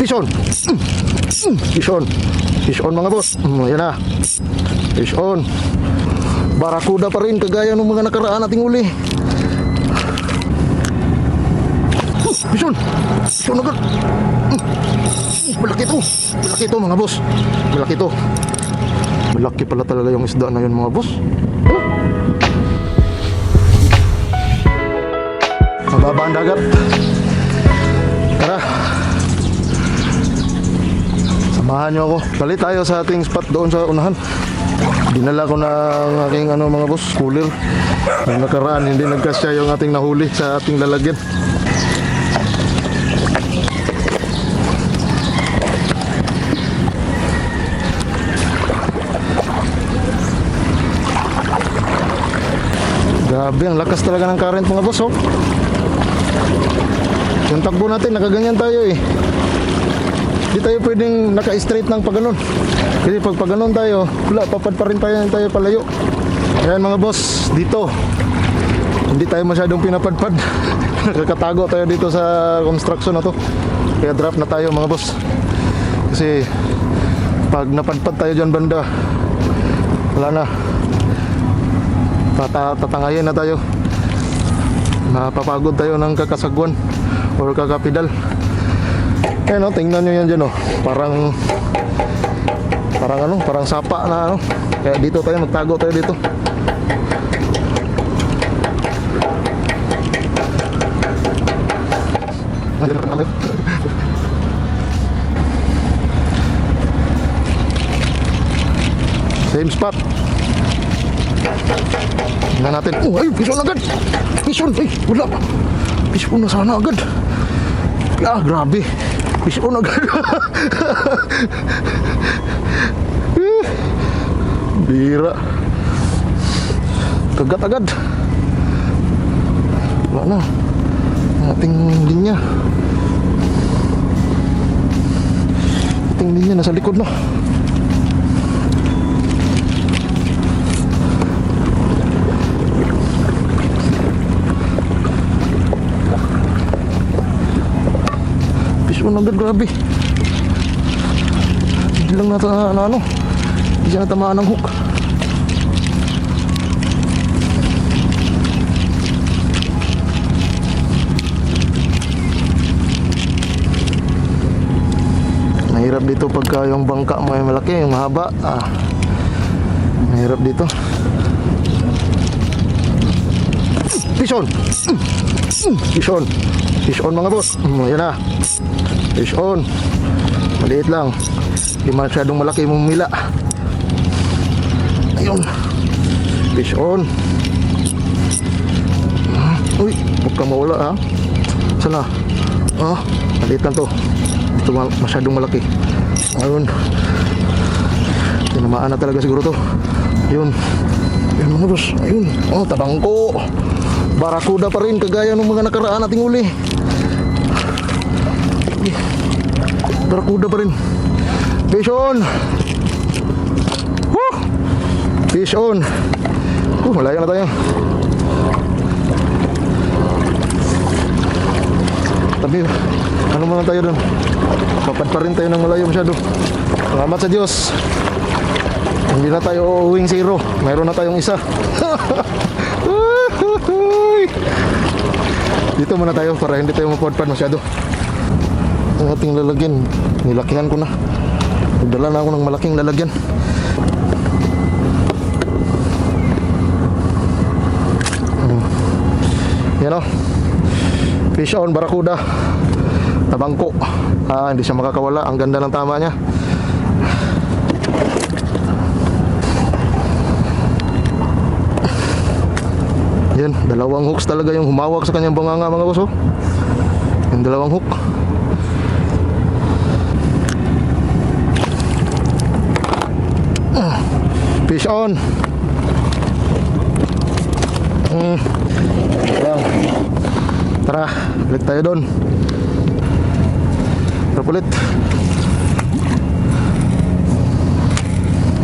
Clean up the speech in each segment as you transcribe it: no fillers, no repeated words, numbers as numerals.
Fish on. Fish on. Fish on mga boss. Ayan na. Fish on. Barakuda pa rin kagaya ng mga nakaraan nating uli. Fish on. Fish on agad. Malaki to. Malaki to mga boss. Malaki to. Malaki pala talaga yung isda na yun mga boss. Mababa ang dagat. Tara. Samahan nyo ako. Balik tayo sa ating spot doon sa unahan. Dinala ko na ang aking mga boss, cooler. Yung nakaraan, hindi nagkasya yung ating nahuli sa ating lalagyan. Grabe, ang lakas talaga ng current mga boss, oh. Yung takbo natin, nakaganyan tayo eh. Hindi tayo pwedeng naka-straight ng paganon. Kasi pag paganon tayo, wala, papad pa rin tayo palayo. Ayan mga boss, dito hindi tayo masyadong pinapadpad. Nakakatago tayo dito sa construction na to. Kaya drop na tayo mga boss. Kasi pag napadpad tayo dyan banda, wala na. Tatangayin na tayo. Mapapagod tayo ng kakasagwan or kakapidal. Eh no, tingnan nyo yan dyan, oh. Parang sapa na ano. Kaya dito tayo, magtago tayo dito. Same spot. Tingnan natin. Oh, ay, fish on agad. Fish on, ay, wala. Fish on na sana agad. Ah, grabe. Fish on agad. Bira. Kagat agad. Wala na. Ating linya. Ating linya nasa likod na. Agad, grabe. Hindi lang hindi siya natamaan ng hook. Mahirap dito pagka yung bangka mo ay malaki, yung mahaba. Mahirap dito. Fish on. Fish on. Fish on mga boss. Ayan na. Fish on. Maliit lang. Hindi masyadong malaki yung mumila. Ayun. Fish on. Uy, huwag kang mawala ha. Sana? Maliit lang to. Ito masyadong malaki. Ayun. Tinamaan na talaga siguro to. Ayun. Ayun mga boss. Ayun. Tabangko. Barakuda pa rin kagaya ng mga nakaraan nating uli. Barakuda pa rin. Fish on. Fish on. Malayo na tayo. Tapi ano muna tayo dun. Papad pa rin tayo ng malayo masyado. Salamat sa Diyos. Hindi na tayo uuwing zero. Mayroon na tayong isa. Dito muna tayo para hindi tayo mapadpad masyado. Ang ating lalagyan, nilakihan ko na. Nagdala na ako ng malaking lalagyan. Yan o. Fish on, barakuda. Tabangko. Hindi siya makakawala. Ang ganda ng tama niya. Yan, dalawang hooks talaga yung humawak sa kanyang bunganga mga boss, oh. Yung dalawang hook. Fish on. Tara, balik tayo doon. Tara ulit.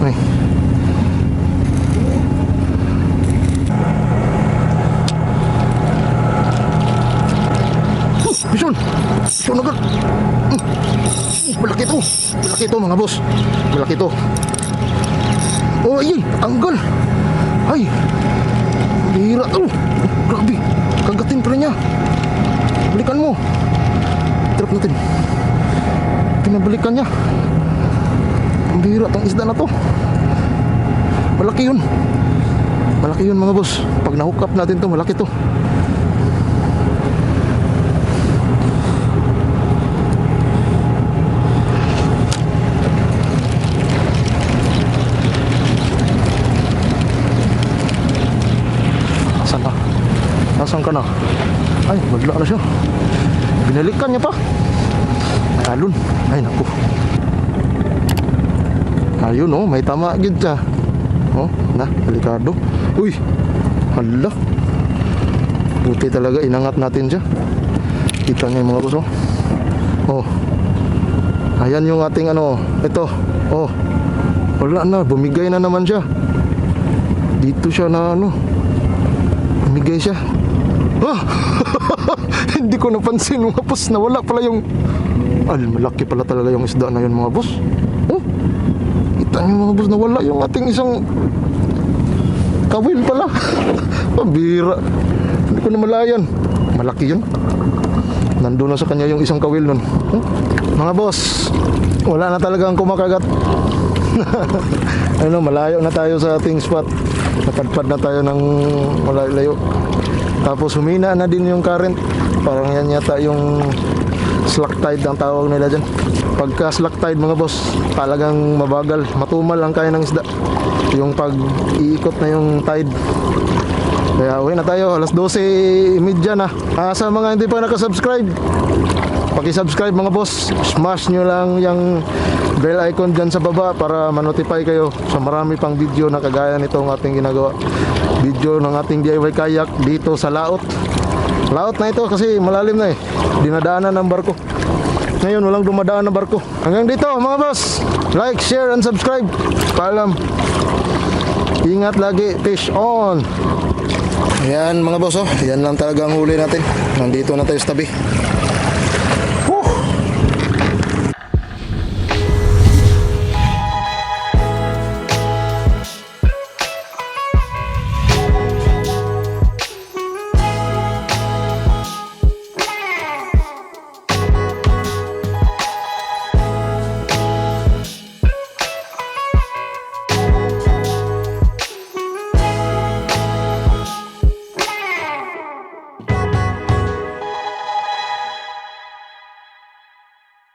Ay. Fish on my God. Malaki to. Malaki to mga boss. Malaki to. Oh, ay, tanggal. Ay. Bihira to. Grabe. Kagatin pa rin niya. Balikan mo. Trap natin. Pinabalikan niya. Ang bihira tong isda na to. Malaki yun. Malaki yun mga boss. Pag na-hook up natin to, malaki to. Asan na? Asan ka na? Ay, wala na siya. Binalikan niya pa. Ay, alon. Ay, naku. Ayun oh, may tama gid siya. Oh, na, delikado. Uy, hala. Buti talaga inangat natin siya. Kita niyo mga boss oh. Oh. Ayan yung ating ano, ito. Oh. Wala na, bumigay na naman siya. Dito siya na ano. Bumigay siya. Ah! Hindi ko napansin mga boss na wala pala yung malaki pala talaga yung isda na yun mga boss. Oh. Kita niyo mga boss na wala yung ating isang kawil pala. Pambira. Hindi ko na malayan. Malaki yun. Nandun na sa kanya yung isang kawil nun. Mga boss, wala na talagang kumakagat. Ano, malayo na tayo sa ating spot. Napadpad na tayo ng malayo. Tapos humina na din yung current. Parang yan yata yung slack tide ang tawag nila dyan. Pagka slack tide mga boss, talagang mabagal, matumal ang kaya ng isda. Yung pag iikot na yung tide. Kaya uwi na tayo, alas 12:30 na. Sa mga hindi pa nakasubscribe, paki-subscribe mga boss. Smash nyo lang yung bell icon dyan sa baba para ma-notify kayo sa marami pang video na kagaya nitong ating ginagawa. Video ng ating DIY kayak dito sa laot. Laot na ito kasi malalim na eh. Dinadaanan ng barko. Ngayon walang dumadaan na barko. Hanggang dito mga boss. Like, share, and subscribe. Paalam. Ingat lagi. Fish on. Ayan mga boss oh. Yan lang talaga ang huli natin. Nandito na tayo sa tabi.